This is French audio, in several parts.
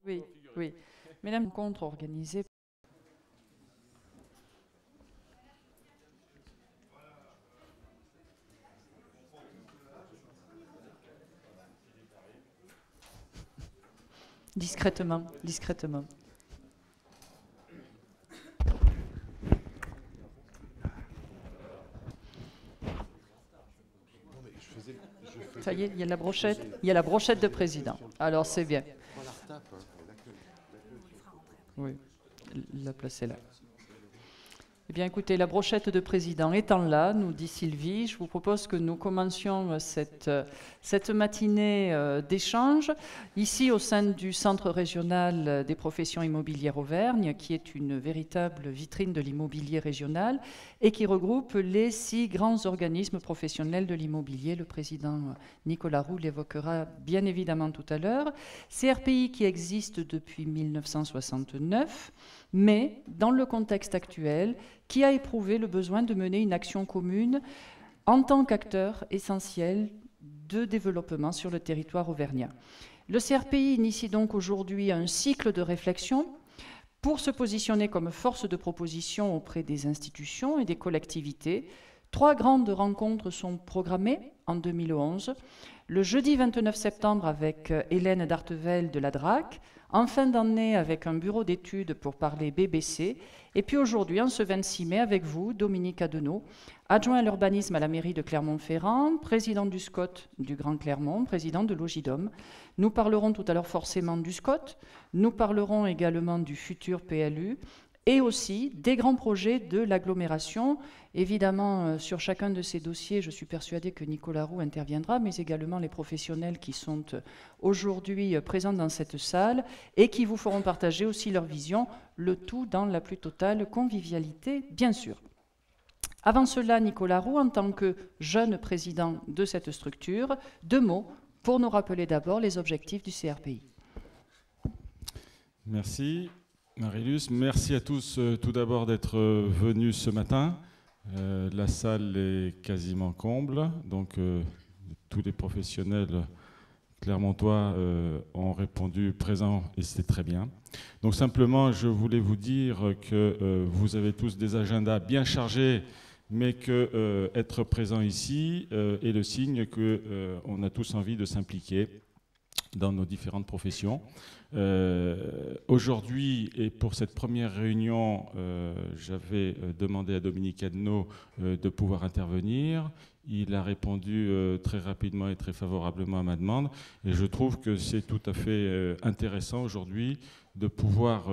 Oui, oui. Mesdames, rencontre organisée. Discrètement, discrètement. Ça y est, il y a la brochette de président. Alors c'est bien. Oui, la place est là. Eh bien, écoutez, la brochette de président étant là, nous dit Sylvie, je vous propose que nous commencions cette matinée d'échange, ici au sein du Centre régional des professions immobilières Auvergne, qui est une véritable vitrine de l'immobilier régional et qui regroupe les 6 grands organismes professionnels de l'immobilier. Le président Nicolas Roux l'évoquera bien évidemment tout à l'heure. CRPI qui existe depuis 1969, mais dans le contexte actuel, qui a éprouvé le besoin de mener une action commune en tant qu'acteur essentiel de développement sur le territoire auvergnat. Le CRPI initie donc aujourd'hui un cycle de réflexion pour se positionner comme force de proposition auprès des institutions et des collectivités. 3 grandes rencontres sont programmées en 2011. Le jeudi 29 septembre avec Hélène Dartevel de la DRAC, en fin d'année avec un bureau d'études pour parler BBC, et puis aujourd'hui, en ce 26 mai, avec vous, Dominique Adenau, adjoint à l'urbanisme à la mairie de Clermont-Ferrand, président du SCOT du Grand Clermont, président de l'Ogidom. Nous parlerons tout à l'heure forcément du SCOT, nous parlerons également du futur PLU, et aussi des grands projets de l'agglomération. Évidemment, sur chacun de ces dossiers, je suis persuadée que Nicolas Roux interviendra, mais également les professionnels qui sont aujourd'hui présents dans cette salle et qui vous feront partager aussi leur vision, le tout dans la plus totale convivialité, bien sûr. Avant cela, Nicolas Roux, en tant que jeune président de cette structure, 2 mots pour nous rappeler d'abord les objectifs du CRPI. Merci. Marie-Luce, merci à tous tout d'abord d'être venus ce matin. La salle est quasiment comble, donc tous les professionnels clermontois ont répondu présent et c'est très bien. Donc simplement, je voulais vous dire que vous avez tous des agendas bien chargés, mais que être présent ici est le signe qu'on a tous envie de s'impliquer dans nos différentes professions. Aujourd'hui, et pour cette première réunion, j'avais demandé à Dominique Adenau de pouvoir intervenir. Il a répondu très rapidement et très favorablement à ma demande. Et je trouve que c'est tout à fait intéressant aujourd'hui de pouvoir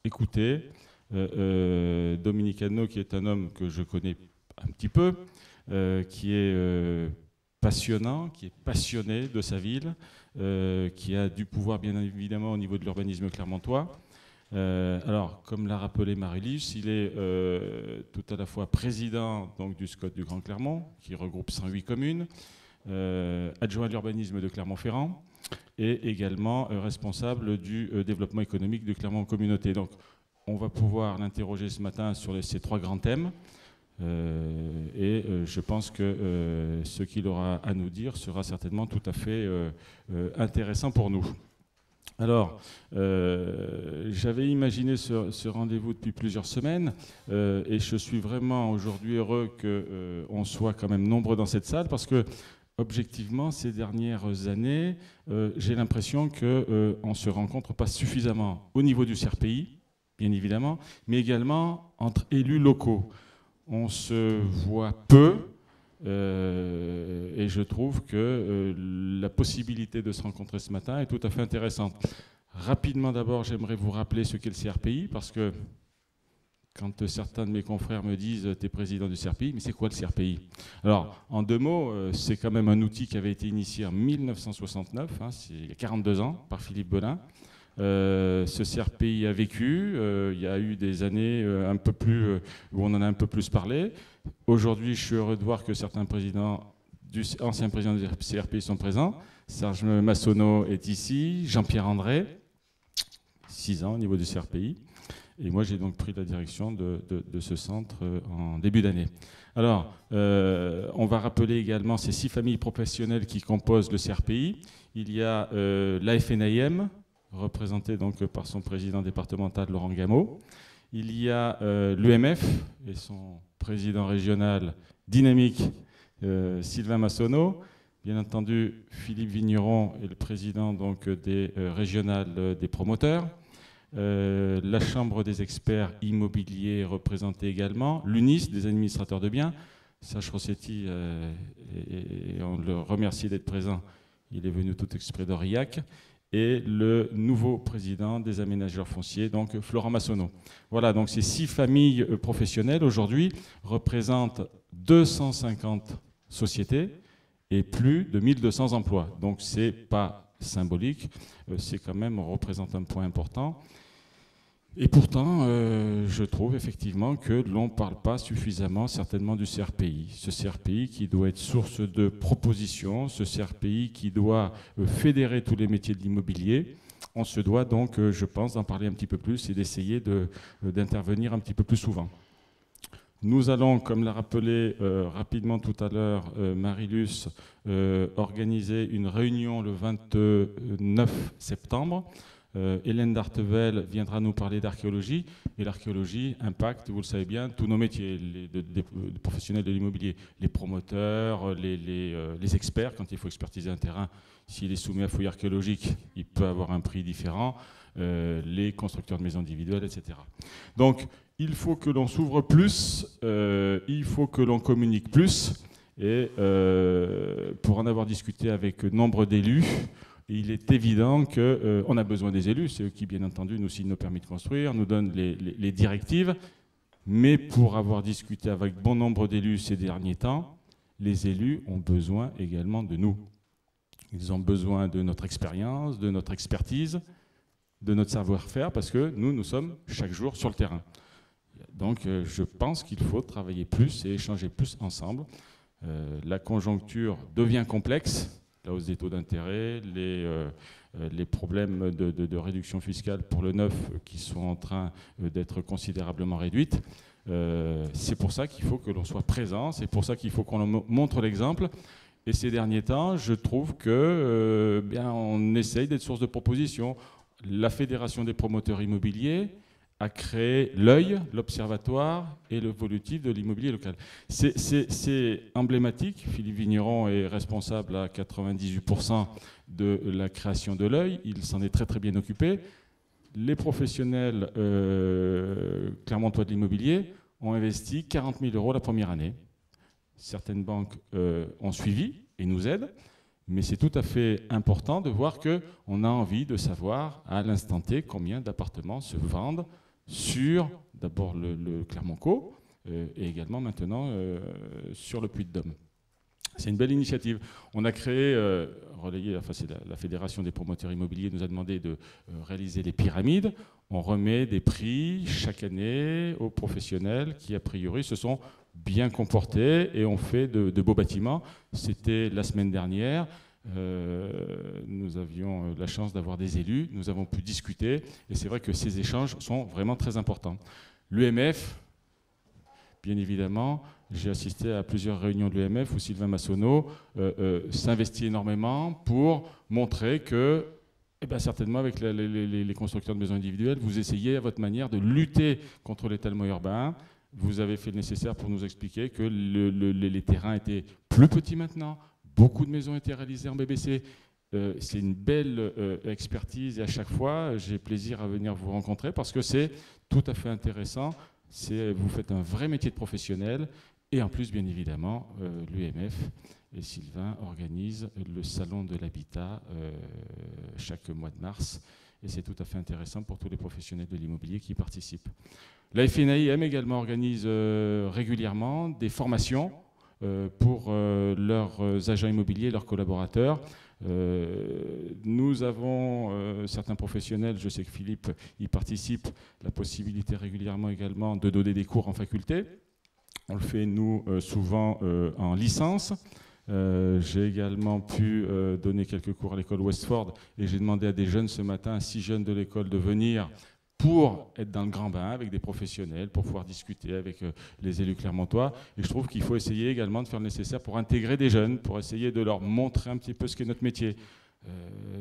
écouter Dominique Adenau, qui est un homme que je connais un petit peu, qui est passionnant, qui est passionné de sa ville, qui a du pouvoir bien évidemment au niveau de l'urbanisme clermontois. Alors, comme l'a rappelé Marie-Luce, il est tout à la fois président donc, du SCOT du Grand Clermont, qui regroupe 108 communes, adjoint à l'urbanisme de Clermont-Ferrand, et également responsable du développement économique de Clermont Communauté. Donc, on va pouvoir l'interroger ce matin sur ces 3 grands thèmes. Je pense que ce qu'il aura à nous dire sera certainement tout à fait intéressant pour nous. Alors, j'avais imaginé ce rendez-vous depuis plusieurs semaines et je suis vraiment aujourd'hui heureux qu'on soit quand même nombreux dans cette salle parce que, objectivement, ces dernières années, j'ai l'impression qu'on ne se rencontre pas suffisamment au niveau du CRPI, bien évidemment, mais également entre élus locaux. On se voit peu et je trouve que la possibilité de se rencontrer ce matin est tout à fait intéressante. Rapidement d'abord, j'aimerais vous rappeler ce qu'est le CRPI parce que quand certains de mes confrères me disent « t'es président du CRPI », mais c'est quoi le CRPI? Alors, en 2 mots, c'est quand même un outil qui avait été initié en 1969, hein, il y a 42 ans, par Philippe Belin. Ce CRPI a vécu, il y a eu des années un peu plus, où on en a un peu plus parlé. Aujourd'hui, je suis heureux de voir que certains anciens présidents du CRPI sont présents. Serge Massonneau est ici, Jean-Pierre André, 6 ans au niveau du CRPI. Et moi, j'ai donc pris la direction de ce centre en début d'année. Alors, on va rappeler également ces 6 familles professionnelles qui composent le CRPI. Il y a la FNIM, représenté donc par son président départemental Laurent Gameau. Il y a l'UMF et son président régional dynamique Sylvain Massonneau. Bien entendu, Philippe Vigneron est le président donc, des régionales des promoteurs. La Chambre des experts immobiliers représentée également. L'UNIS des administrateurs de biens. Serge Rossetti, et on le remercie d'être présent. Il est venu tout exprès d'Aurillac. Et le nouveau président des aménageurs fonciers, donc Florent Massonneau. Voilà, donc ces 6 familles professionnelles aujourd'hui représentent 250 sociétés et plus de 1200 emplois. Donc c'est pas symbolique, c'est quand même, on représente un point important. Et pourtant, je trouve effectivement que l'on ne parle pas suffisamment certainement du CRPI. Ce CRPI qui doit être source de propositions, ce CRPI qui doit fédérer tous les métiers de l'immobilier. On se doit donc, je pense, d'en parler un petit peu plus et d'essayer d'intervenir un petit peu plus souvent. Nous allons, comme l'a rappelé rapidement tout à l'heure Marie-Luce, organiser une réunion le 29 septembre. Hélène Dartevel viendra nous parler d'archéologie, et l'archéologie impacte, vous le savez bien, tous nos métiers, les professionnels de l'immobilier, les promoteurs, les experts, quand il faut expertiser un terrain, s'il est soumis à fouille archéologique, il peut avoir un prix différent, les constructeurs de maisons individuelles, etc. Donc, il faut que l'on s'ouvre plus, il faut que l'on communique plus, et pour en avoir discuté avec nombre d'élus, il est évident qu'on a besoin des élus, c'est eux qui, bien entendu, nous signent nos permis de construire, nous donnent les directives, mais pour avoir discuté avec bon nombre d'élus ces derniers temps, les élus ont besoin également de nous. Ils ont besoin de notre expérience, de notre expertise, de notre savoir-faire, parce que nous sommes chaque jour sur le terrain. Donc je pense qu'il faut travailler plus et échanger plus ensemble. La conjoncture devient complexe. La hausse des taux d'intérêt, les problèmes de réduction fiscale pour le neuf qui sont en train d'être considérablement réduites. C'est pour ça qu'il faut que l'on soit présent, c'est pour ça qu'il faut qu'on montre l'exemple. Et ces derniers temps, je trouve que bien, on essaye d'être source de propositions. La Fédération des promoteurs immobiliers a créé l'œil, l'observatoire et le volutif de l'immobilier local. C'est emblématique. Philippe Vigneron est responsable à 98% de la création de l'œil. Il s'en est très très bien occupé. Les professionnels clermontois de l'immobilier ont investi 40 000 € la première année. Certaines banques ont suivi et nous aident. Mais c'est tout à fait important de voir qu'on a envie de savoir à l'instant T combien d'appartements se vendent sur d'abord le Clermont-Co et également maintenant sur le Puy-de-Dôme. C'est une belle initiative. On a créé, relayé, enfin c'est la Fédération des promoteurs immobiliers nous a demandé de réaliser les pyramides. On remet des prix chaque année aux professionnels qui a priori se sont bien comportés et ont fait de beaux bâtiments. C'était la semaine dernière. Nous avions la chance d'avoir des élus, nous avons pu discuter et c'est vrai que ces échanges sont vraiment très importants. L'UMF, bien évidemment, j'ai assisté à plusieurs réunions de l'UMF où Sylvain Massonneau s'investit énormément pour montrer que certainement avec les constructeurs de maisons individuelles, vous essayez à votre manière de lutter contre l'étalement urbain. Vous avez fait le nécessaire pour nous expliquer que les terrains étaient plus petits maintenant. Beaucoup de maisons étaient réalisées en BBC. C'est une belle expertise et à chaque fois, j'ai plaisir à venir vous rencontrer parce que c'est tout à fait intéressant. Vous faites un vrai métier de professionnel et en plus, bien évidemment, l'UMF et Sylvain organisent le salon de l'habitat chaque mois de mars et c'est tout à fait intéressant pour tous les professionnels de l'immobilier qui y participent. La FNAIM également organise régulièrement des formations pour leurs agents immobiliers, leurs collaborateurs. Nous avons certains professionnels, je sais que Philippe y participe, la possibilité régulièrement également de donner des cours en faculté. On le fait, nous, souvent en licence. J'ai également pu donner quelques cours à l'école Westford et j'ai demandé à des jeunes ce matin, 6 jeunes de l'école, de venir pour être dans le grand bain avec des professionnels, pour pouvoir discuter avec les élus clermontois. Et je trouve qu'il faut essayer également de faire le nécessaire pour intégrer des jeunes, pour essayer de leur montrer un petit peu ce qu'est notre métier.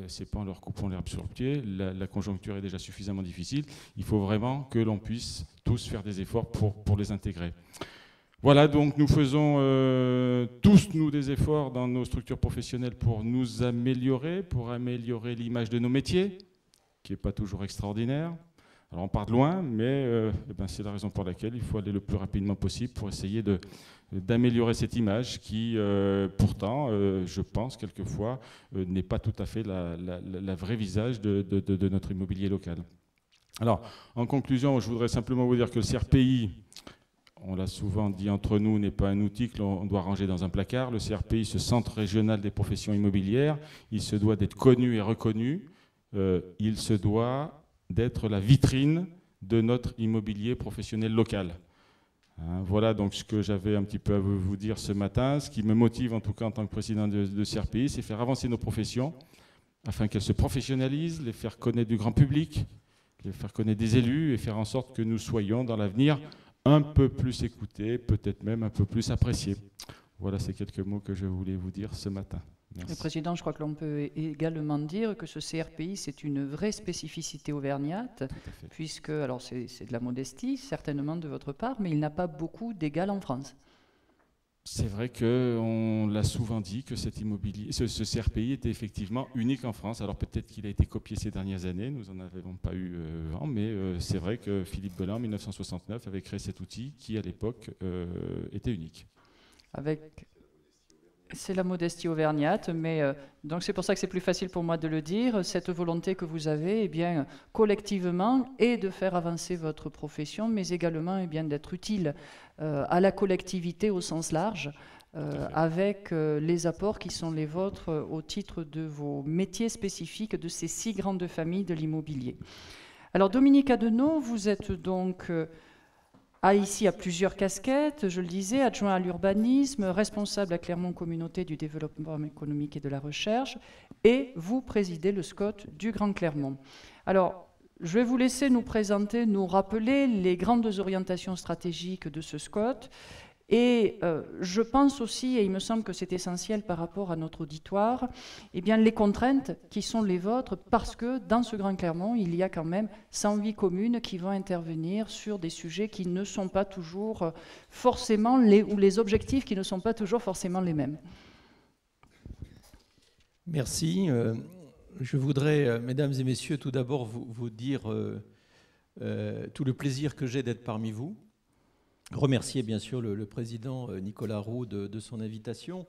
c'est pas en leur coupant l'herbe sur le pied. La conjoncture est déjà suffisamment difficile. Il faut vraiment que l'on puisse tous faire des efforts pour les intégrer. Voilà, donc nous faisons tous, nous, des efforts dans nos structures professionnelles pour nous améliorer, pour améliorer l'image de nos métiers, qui n'est pas toujours extraordinaire. Alors on part de loin, mais c'est la raison pour laquelle il faut aller le plus rapidement possible pour essayer d'améliorer cette image qui, pourtant, je pense, quelquefois, n'est pas tout à fait la vraie visage de notre immobilier local. Alors, en conclusion, je voudrais simplement vous dire que le CRPI, on l'a souvent dit entre nous, n'est pas un outil que l'on doit ranger dans un placard. Le CRPI, ce centre régional des professions immobilières, il se doit d'être connu et reconnu. Il se doit d'être la vitrine de notre immobilier professionnel local. Hein, voilà donc ce que j'avais un petit peu à vous dire ce matin. Ce qui me motive en tout cas en tant que président de CRPI, c'est faire avancer nos professions afin qu'elles se professionnalisent, les faire connaître du grand public, les faire connaître des élus et faire en sorte que nous soyons dans l'avenir un peu plus écoutés, peut-être même un peu plus appréciés. Voilà ces quelques mots que je voulais vous dire ce matin. Merci. Le Président, je crois que l'on peut également dire que ce CRPI, c'est une vraie spécificité auvergnate, puisque, alors c'est de la modestie, certainement de votre part, mais il n'a pas beaucoup d'égal en France. C'est vrai qu'on l'a souvent dit que ce CRPI était effectivement unique en France. Alors peut-être qu'il a été copié ces dernières années, nous n'en avons pas eu vent, mais c'est vrai que Philippe Belin, en 1969, avait créé cet outil qui, à l'époque, était unique. C'est la modestie auvergnate, mais donc c'est pour ça que c'est plus facile pour moi de le dire. Cette volonté que vous avez, eh bien, collectivement, est de faire avancer votre profession, mais également eh bien, d'être utile à la collectivité au sens large, avec les apports qui sont les vôtres au titre de vos métiers spécifiques de ces 6 grandes familles de l'immobilier. Alors Dominique Adenau, vous êtes donc... ici à plusieurs casquettes, je le disais, adjoint à l'urbanisme, responsable à Clermont Communauté du développement économique et de la recherche, et vous présidez le SCOT du Grand Clermont. Alors, je vais vous laisser nous présenter, nous rappeler les grandes orientations stratégiques de ce SCOT. Et je pense aussi, et il me semble que c'est essentiel par rapport à notre auditoire, eh bien, les contraintes qui sont les vôtres, parce que dans ce Grand Clermont, il y a quand même 108 communes qui vont intervenir sur des sujets qui ne sont pas toujours forcément ou les objectifs qui ne sont pas toujours forcément les mêmes. Merci. Je voudrais, mesdames et messieurs, tout d'abord vous dire tout le plaisir que j'ai d'être parmi vous. Remercier bien sûr le président Nicolas Roux de son invitation.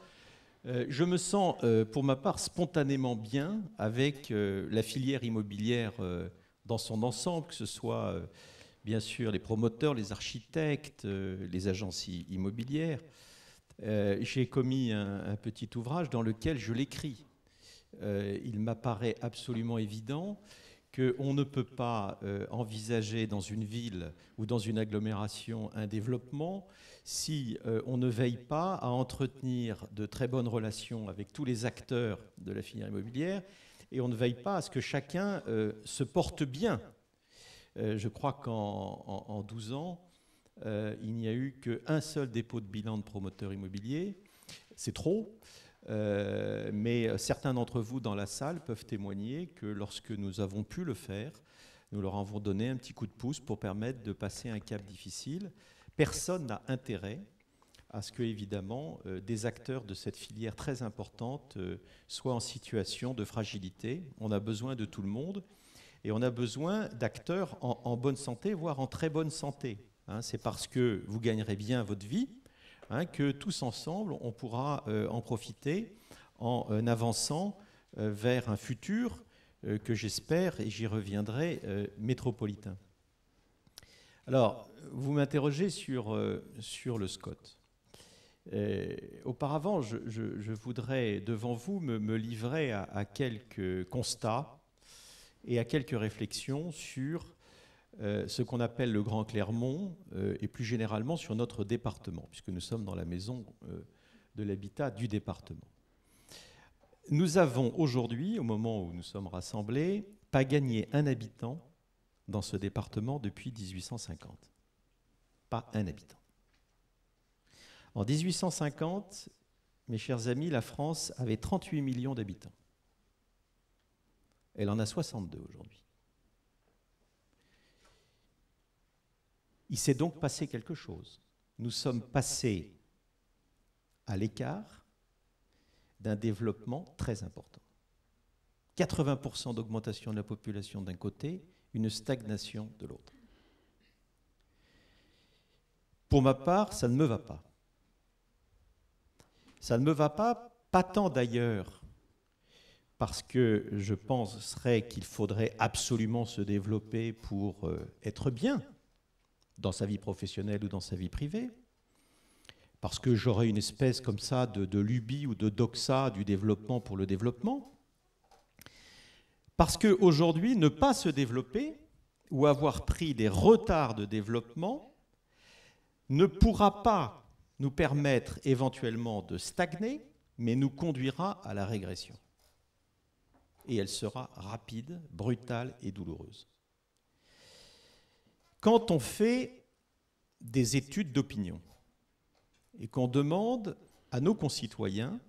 Je me sens pour ma part spontanément bien avec la filière immobilière dans son ensemble, que ce soit bien sûr les promoteurs, les architectes, les agences immobilières. J'ai commis un petit ouvrage dans lequel je l'écris. Il m'apparaît absolument évident qu'on ne peut pas envisager dans une ville ou dans une agglomération un développement si on ne veille pas à entretenir de très bonnes relations avec tous les acteurs de la filière immobilière et on ne veille pas à ce que chacun se porte bien. Je crois qu'en 12 ans, il n'y a eu qu'un seul dépôt de bilan de promoteur immobilier. C'est trop. Mais certains d'entre vous dans la salle peuvent témoigner que lorsque nous avons pu le faire, nous leur avons donné un petit coup de pouce pour permettre de passer un cap difficile. Personne n'a intérêt à ce que, évidemment, des acteurs de cette filière très importante soient en situation de fragilité. On a besoin de tout le monde et on a besoin d'acteurs en bonne santé, voire en très bonne santé. Hein, c'est parce que vous gagnerez bien votre vie que tous ensemble, on pourra en profiter en avançant vers un futur que j'espère, et j'y reviendrai, métropolitain. Alors, vous m'interrogez sur le SCOT. Auparavant, je voudrais devant vous me livrer à quelques constats et à quelques réflexions sur ce qu'on appelle le Grand Clermont et plus généralement sur notre département, puisque nous sommes dans la maison de l'habitat du département. Nous avons aujourd'hui, au moment où nous sommes rassemblés, pas gagné un habitant dans ce département depuis 1850. Pas un habitant. En 1850, mes chers amis, la France avait 38 millions d'habitants. Elle en a 62 aujourd'hui. Il s'est donc passé quelque chose. Nous sommes passés à l'écart d'un développement très important. 80% d'augmentation de la population d'un côté, une stagnation de l'autre. Pour ma part, ça ne me va pas. Ça ne me va pas, pas tant d'ailleurs parce que je penserais qu'il faudrait absolument se développer pour être bien dans sa vie professionnelle ou dans sa vie privée, parce que j'aurais une espèce comme ça de lubie ou de doxa du développement pour le développement, parce qu'aujourd'hui, ne pas se développer ou avoir pris des retards de développement ne pourra pas nous permettre éventuellement de stagner, mais nous conduira à la régression. Et elle sera rapide, brutale et douloureuse. Quand on fait des études d'opinion et qu'on demande à nos concitoyens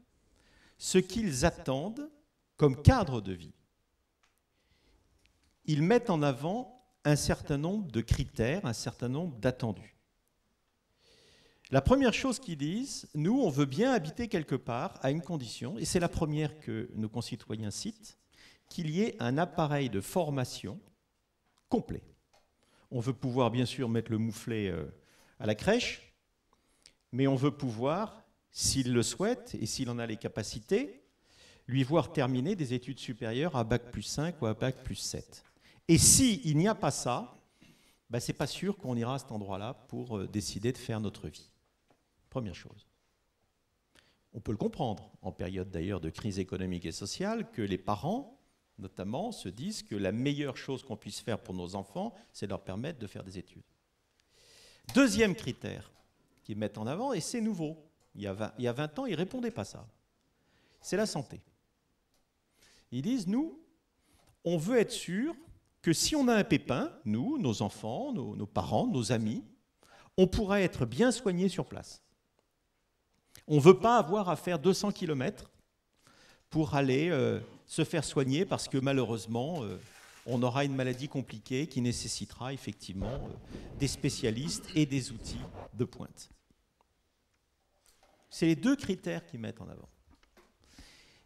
ce qu'ils attendent comme cadre de vie, ils mettent en avant un certain nombre de critères, un certain nombre d'attendus. La première chose qu'ils disent, nous, on veut bien habiter quelque part à une condition, et c'est la première que nos concitoyens citent, qu'il y ait un appareil de formation complet. On veut pouvoir, bien sûr, mettre le mouflet à la crèche, mais on veut pouvoir, s'il le souhaite et s'il en a les capacités, lui voir terminer des études supérieures à Bac+5 ou à Bac+7. Et s'il n'y a pas ça, ben, ce n'est pas sûr qu'on ira à cet endroit-là pour décider de faire notre vie. Première chose. On peut le comprendre, en période d'ailleurs de crise économique et sociale, que les parents, notamment, se disent que la meilleure chose qu'on puisse faire pour nos enfants, c'est de leur permettre de faire des études. Deuxième critère qu'ils mettent en avant, et c'est nouveau, il y a 20 ans, ils ne répondaient pas à ça, c'est la santé. Ils disent, nous, on veut être sûr que si on a un pépin, nous, nos enfants, nos parents, nos amis, on pourra être bien soignés sur place. On ne veut pas avoir à faire 200 km pour aller se faire soigner parce que malheureusement, on aura une maladie compliquée qui nécessitera effectivement des spécialistes et des outils de pointe. C'est les deux critères qu'ils mettent en avant.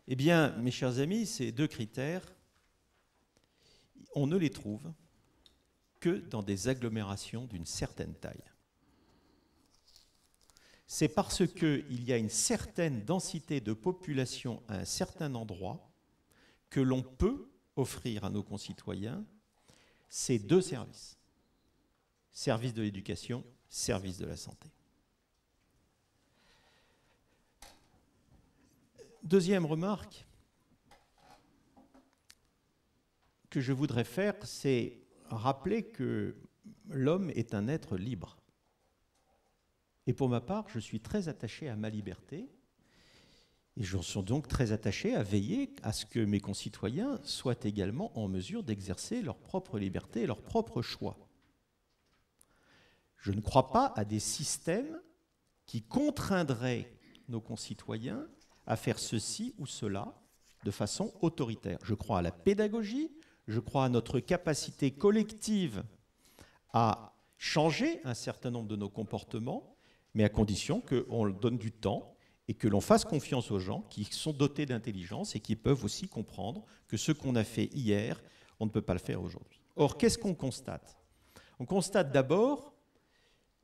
Eh bien, mes chers amis, ces deux critères, on ne les trouve que dans des agglomérations d'une certaine taille. C'est parce qu'il y a une certaine densité de population à un certain endroit que l'on peut offrir à nos concitoyens ces deux services. Service de l'éducation, service de la santé. Deuxième remarque que je voudrais faire, c'est rappeler que l'homme est un être libre. Et pour ma part, je suis très attaché à ma liberté et je suis donc très attaché à veiller à ce que mes concitoyens soient également en mesure d'exercer leur propre liberté et leur propre choix. Je ne crois pas à des systèmes qui contraindraient nos concitoyens à faire ceci ou cela de façon autoritaire. Je crois à la pédagogie, je crois à notre capacité collective à changer un certain nombre de nos comportements, mais à condition qu'on donne du temps et que l'on fasse confiance aux gens qui sont dotés d'intelligence et qui peuvent aussi comprendre que ce qu'on a fait hier, on ne peut pas le faire aujourd'hui. Or, qu'est-ce qu'on constate? On constate d'abord,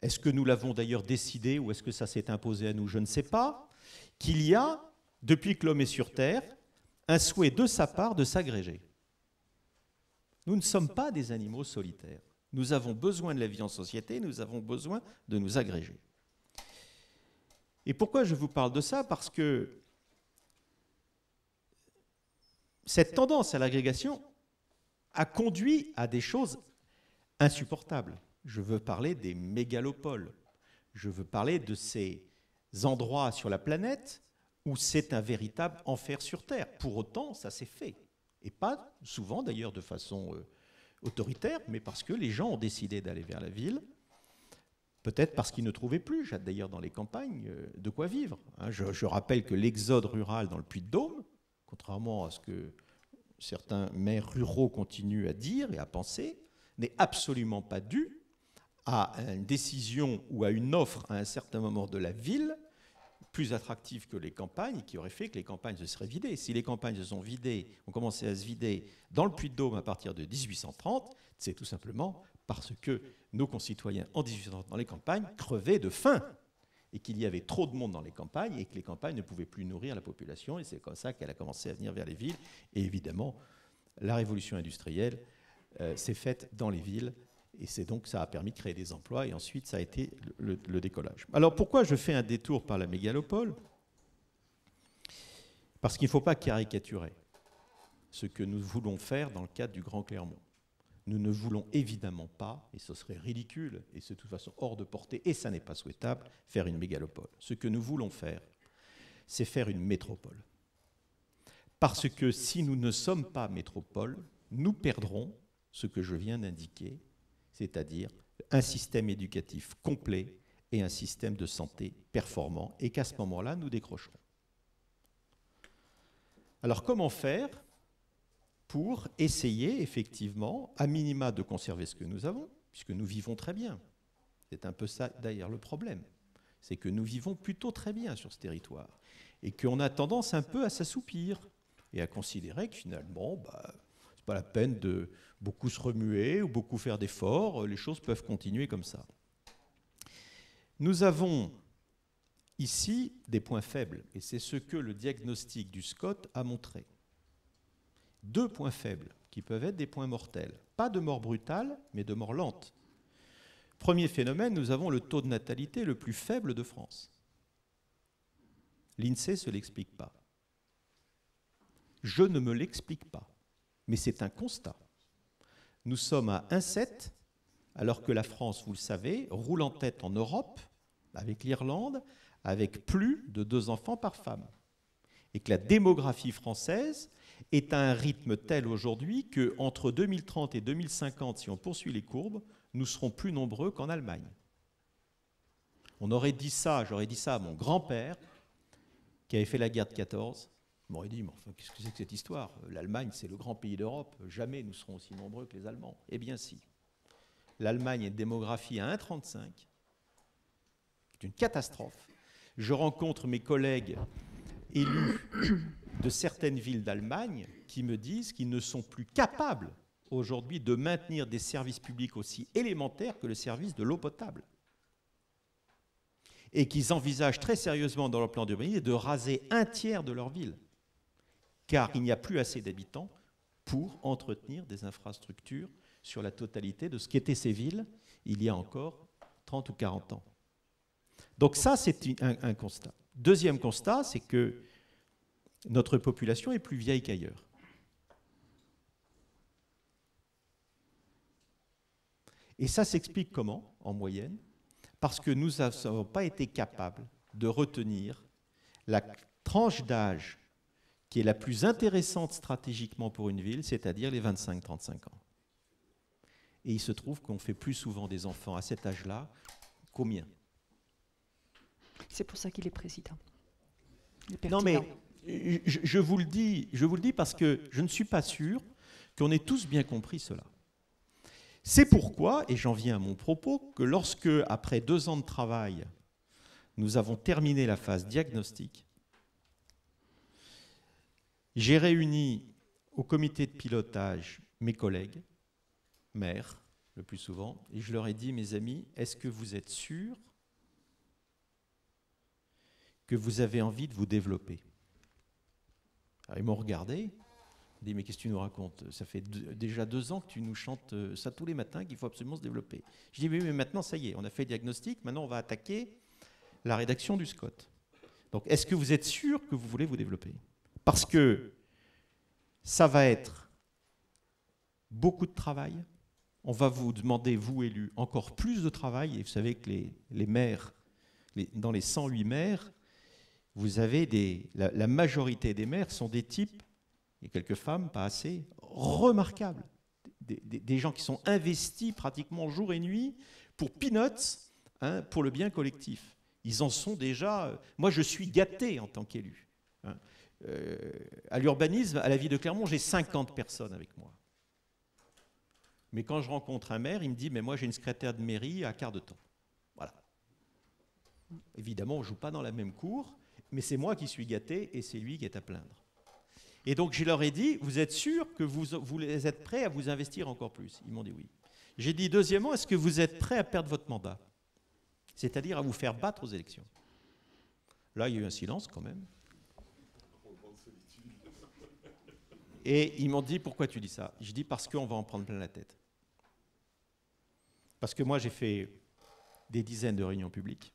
est-ce que nous l'avons d'ailleurs décidé ou est-ce que ça s'est imposé à nous, je ne sais pas, qu'il y a, depuis que l'homme est sur Terre, un souhait de sa part de s'agréger. Nous ne sommes pas des animaux solitaires. Nous avons besoin de la vie en société, nous avons besoin de nous agréger. Et pourquoi je vous parle de ça? Parce que cette tendance à l'agrégation a conduit à des choses insupportables. Je veux parler des mégalopoles. Je veux parler de ces endroits sur la planète où c'est un véritable enfer sur Terre. Pour autant, ça s'est fait. Et pas souvent d'ailleurs de façon autoritaire, mais parce que les gens ont décidé d'aller vers la ville. Peut-être parce qu'ils ne trouvaient plus, d'ailleurs dans les campagnes, de quoi vivre. Je rappelle que l'exode rural dans le Puy-de-Dôme, contrairement à ce que certains maires ruraux continuent à dire et à penser, n'est absolument pas due à une décision ou à une offre à un certain moment de la ville plus attractive que les campagnes, qui aurait fait que les campagnes se seraient vidées. Si les campagnes se sont vidées, ont commencé à se vider dans le Puy-de-Dôme à partir de 1830, c'est tout simplement parce que nos concitoyens en 1830 dans les campagnes crevaient de faim et qu'il y avait trop de monde dans les campagnes et que les campagnes ne pouvaient plus nourrir la population, et c'est comme ça qu'elle a commencé à venir vers les villes. Et évidemment, la révolution industrielle s'est faite dans les villes, et c'est donc ça a permis de créer des emplois, et ensuite ça a été le décollage. Alors pourquoi je fais un détour par la mégalopole? Parce qu'il ne faut pas caricaturer ce que nous voulons faire dans le cadre du Grand Clermont. Nous ne voulons évidemment pas, et ce serait ridicule, et c'est de toute façon hors de portée, et ça n'est pas souhaitable, faire une mégalopole. Ce que nous voulons faire, c'est faire une métropole. Parce que si nous ne sommes pas métropole, nous perdrons ce que je viens d'indiquer, c'est-à-dire un système éducatif complet et un système de santé performant, et qu'à ce moment-là, nous décrocherons. Alors comment faire pour essayer, effectivement, à minima de conserver ce que nous avons, puisque nous vivons très bien. C'est un peu ça, d'ailleurs, le problème. C'est que nous vivons plutôt très bien sur ce territoire, et qu'on a tendance un peu à s'assoupir, et à considérer que finalement, c'est pas la peine de beaucoup se remuer, ou beaucoup faire d'efforts, les choses peuvent continuer comme ça. Nous avons ici des points faibles, et c'est ce que le diagnostic du SCOT a montré. 2 points faibles, qui peuvent être des points mortels. Pas de mort brutale, mais de mort lente. Premier phénomène, nous avons le taux de natalité le plus faible de France. L'INSEE ne se l'explique pas. Je ne me l'explique pas, mais c'est un constat. Nous sommes à 1,7, alors que la France, vous le savez, roule en tête en Europe, avec l'Irlande, avec plus de 2 enfants par femme. Et que la démographie française est à un rythme tel aujourd'hui qu'entre 2030 et 2050, si on poursuit les courbes, nous serons plus nombreux qu'en Allemagne. On aurait dit ça, j'aurais dit ça à mon grand-père, qui avait fait la guerre de 14. Il m'aurait dit, mais enfin, qu'est-ce que c'est que cette histoire? L'Allemagne, c'est le grand pays d'Europe, jamais nous serons aussi nombreux que les Allemands. Eh bien si. L'Allemagne est une démographie à 1,35, c'est une catastrophe. Je rencontre mes collègues élus de certaines villes d'Allemagne qui me disent qu'ils ne sont plus capables aujourd'hui de maintenir des services publics aussi élémentaires que le service de l'eau potable. Et qu'ils envisagent très sérieusement dans leur plan d'urbanisme de raser 1/3 de leur ville, car il n'y a plus assez d'habitants pour entretenir des infrastructures sur la totalité de ce qu'étaient ces villes il y a encore 30 ou 40 ans. Donc ça, c'est un constat. Deuxième constat, c'est que notre population est plus vieille qu'ailleurs. Et ça s'explique comment, en moyenne? Parce que nous n'avons pas été capables de retenir la tranche d'âge qui est la plus intéressante stratégiquement pour une ville, c'est-à-dire les 25-35 ans. Et il se trouve qu'on fait plus souvent des enfants à cet âge-là qu'au mien. C'est pour ça qu'il est président. Non mais, je vous le dis parce que je ne suis pas sûr qu'on ait tous bien compris cela. C'est pourquoi, et j'en viens à mon propos, que lorsque, après 2 ans de travail, nous avons terminé la phase diagnostique, j'ai réuni au comité de pilotage mes collègues, maires, le plus souvent, et je leur ai dit, mes amis, est-ce que vous êtes sûrs que vous avez envie de vous développer? Alors, ils m'ont regardé. Il dit, mais qu'est-ce que tu nous racontes? Ça fait déjà 2 ans que tu nous chantes ça tous les matins, qu'il faut absolument se développer. Je dis, oui, mais maintenant, ça y est, on a fait le diagnostic, maintenant on va attaquer la rédaction du SCOT. Donc, est-ce que vous êtes sûr que vous voulez vous développer? Parce que ça va être beaucoup de travail. On va vous demander, vous élus, encore plus de travail. Et vous savez que les maires, dans les 108 maires, vous avez la majorité des maires sont des types, et quelques femmes, pas assez, remarquables. Des gens qui sont investis pratiquement jour et nuit pour peanuts, pour le bien collectif. Ils en sont déjà... Moi, je suis gâté en tant qu'élu. à l'urbanisme, à la ville de Clermont, j'ai 50 personnes avec moi. Mais quand je rencontre un maire, il me dit « mais moi j'ai une secrétaire de mairie à quart de temps ». Voilà. Évidemment, on ne joue pas dans la même cour, mais c'est moi qui suis gâté et c'est lui qui est à plaindre. Et donc je leur ai dit « vous êtes sûr que vous êtes prêts à vous investir encore plus ?» Ils m'ont dit oui. J'ai dit deuxièmement « est-ce que vous êtes prêts à perdre votre mandat ?» C'est-à-dire à vous faire battre aux élections. Là, il y a eu un silence quand même. Et ils m'ont dit « pourquoi tu dis ça ?» Je dis « parce qu'on va en prendre plein la tête. » Parce que moi, j'ai fait des dizaines de réunions publiques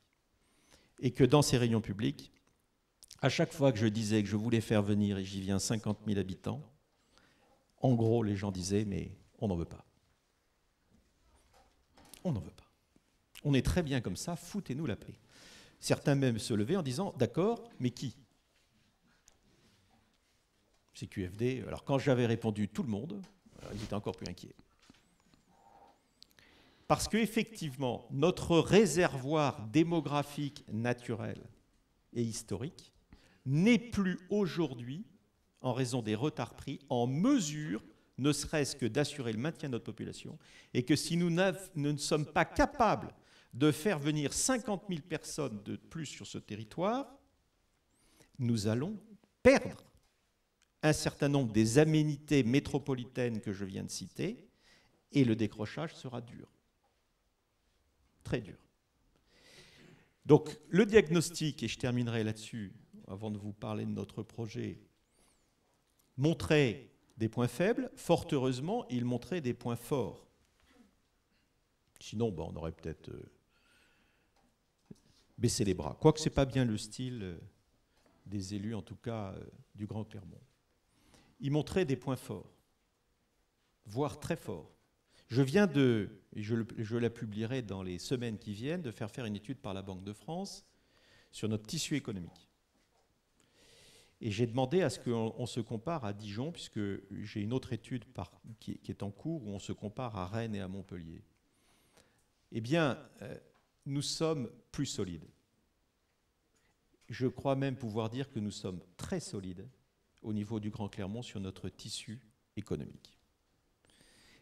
et que dans ces réunions publiques, à chaque fois que je disais que je voulais faire venir, et j'y viens, 50 000 habitants, en gros, les gens disaient « mais on n'en veut pas. On n'en veut pas. On est très bien comme ça, foutez-nous la paix. » Certains même se levaient en disant « d'accord, mais qui ?» CQFD. Alors quand j'avais répondu tout le monde, ils étaient encore plus inquiets. Parce qu'effectivement, notre réservoir démographique naturel et historique n'est plus aujourd'hui, en raison des retards pris, en mesure, ne serait-ce que d'assurer le maintien de notre population, et que si nous ne sommes pas capables de faire venir 50 000 personnes de plus sur ce territoire, nous allons perdre un certain nombre des aménités métropolitaines que je viens de citer, et le décrochage sera dur. Très dur. Donc, le diagnostic, et je terminerai là-dessus, avant de vous parler de notre projet, montrait des points faibles. Fort heureusement, il montrait des points forts. Sinon, on aurait peut-être baissé les bras. Quoique ce n'est pas bien le style des élus, en tout cas du Grand Clermont. Il montrait des points forts, voire très forts. Je viens de, et je la publierai dans les semaines qui viennent, de faire une étude par la Banque de France sur notre tissu économique. Et j'ai demandé à ce qu'on se compare à Dijon, puisque j'ai une autre étude qui est en cours où on se compare à Rennes et à Montpellier. Eh bien, nous sommes plus solides. Je crois même pouvoir dire que nous sommes très solides au niveau du Grand Clermont sur notre tissu économique.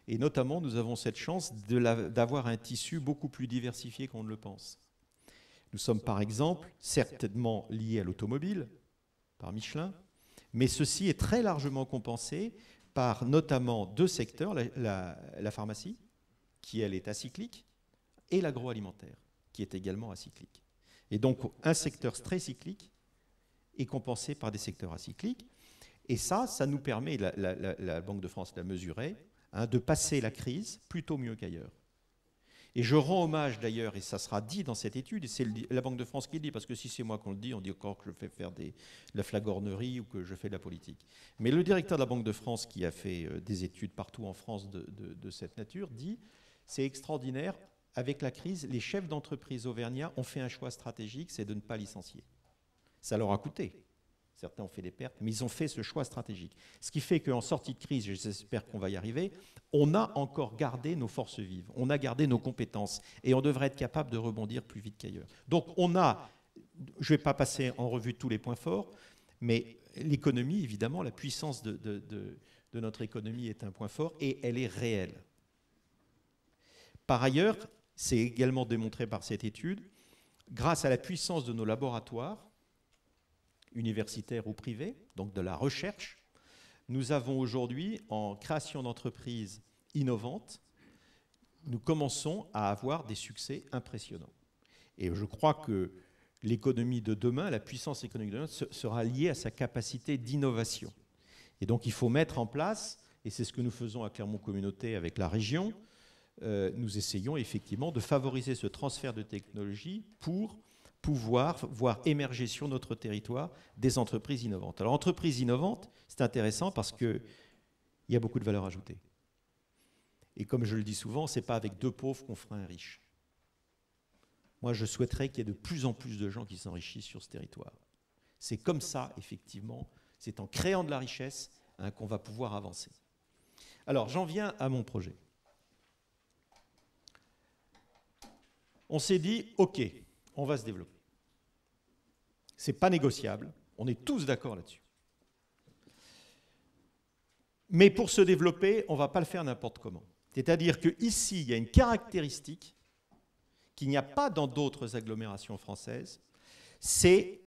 Et notamment, nous avons cette chance d'avoir un tissu beaucoup plus diversifié qu'on ne le pense. Nous sommes par exemple certainement liés à l'automobile, par Michelin, mais ceci est très largement compensé par notamment deux secteurs, la pharmacie, qui elle est acyclique, et l'agroalimentaire, qui est également acyclique. Et donc un secteur très cyclique est compensé par des secteurs acycliques. Et ça nous permet, la Banque de France l'a mesuré, de passer la crise plutôt mieux qu'ailleurs. Et je rends hommage d'ailleurs, et ça sera dit dans cette étude, et c'est la Banque de France qui le dit, parce que si c'est moi qu'on le dit, on dit encore que je fais faire de la flagornerie ou que je fais de la politique. Mais le directeur de la Banque de France, qui a fait des études partout en France de cette nature, dit « c'est extraordinaire, avec la crise, les chefs d'entreprise auvergnats ont fait un choix stratégique, c'est de ne pas licencier. Ça leur a coûté. Certains ont fait des pertes, mais ils ont fait ce choix stratégique. Ce qui fait qu'en sortie de crise, j'espère qu'on va y arriver, on a encore gardé nos forces vives, on a gardé nos compétences, et on devrait être capable de rebondir plus vite qu'ailleurs. Donc on a, je ne vais pas passer en revue tous les points forts, mais l'économie, évidemment, la puissance de notre économie est un point fort, et elle est réelle. Par ailleurs, c'est également démontré par cette étude, grâce à la puissance de nos laboratoires, universitaires ou privés, donc de la recherche, nous avons aujourd'hui, en création d'entreprises innovantes, nous commençons à avoir des succès impressionnants. Et je crois que l'économie de demain, la puissance économique de demain, sera liée à sa capacité d'innovation. Et donc il faut mettre en place, et c'est ce que nous faisons à Clermont Communauté avec la région, nous essayons effectivement de favoriser ce transfert de technologie pour pouvoir voir émerger sur notre territoire des entreprises innovantes. Alors, entreprises innovantes, c'est intéressant parce qu'il y a beaucoup de valeur ajoutée. Et comme je le dis souvent, ce n'est pas avec deux pauvres qu'on fera un riche. Moi, je souhaiterais qu'il y ait de plus en plus de gens qui s'enrichissent sur ce territoire. C'est comme ça, effectivement, c'est en créant de la richesse qu'on va pouvoir avancer. Alors, j'en viens à mon projet. On s'est dit, OK, on va se développer. Ce n'est pas négociable, on est tous d'accord là-dessus. Mais pour se développer, on ne va pas le faire n'importe comment. C'est-à-dire qu'ici, il y a une caractéristique qu'il n'y a pas dans d'autres agglomérations françaises, c'est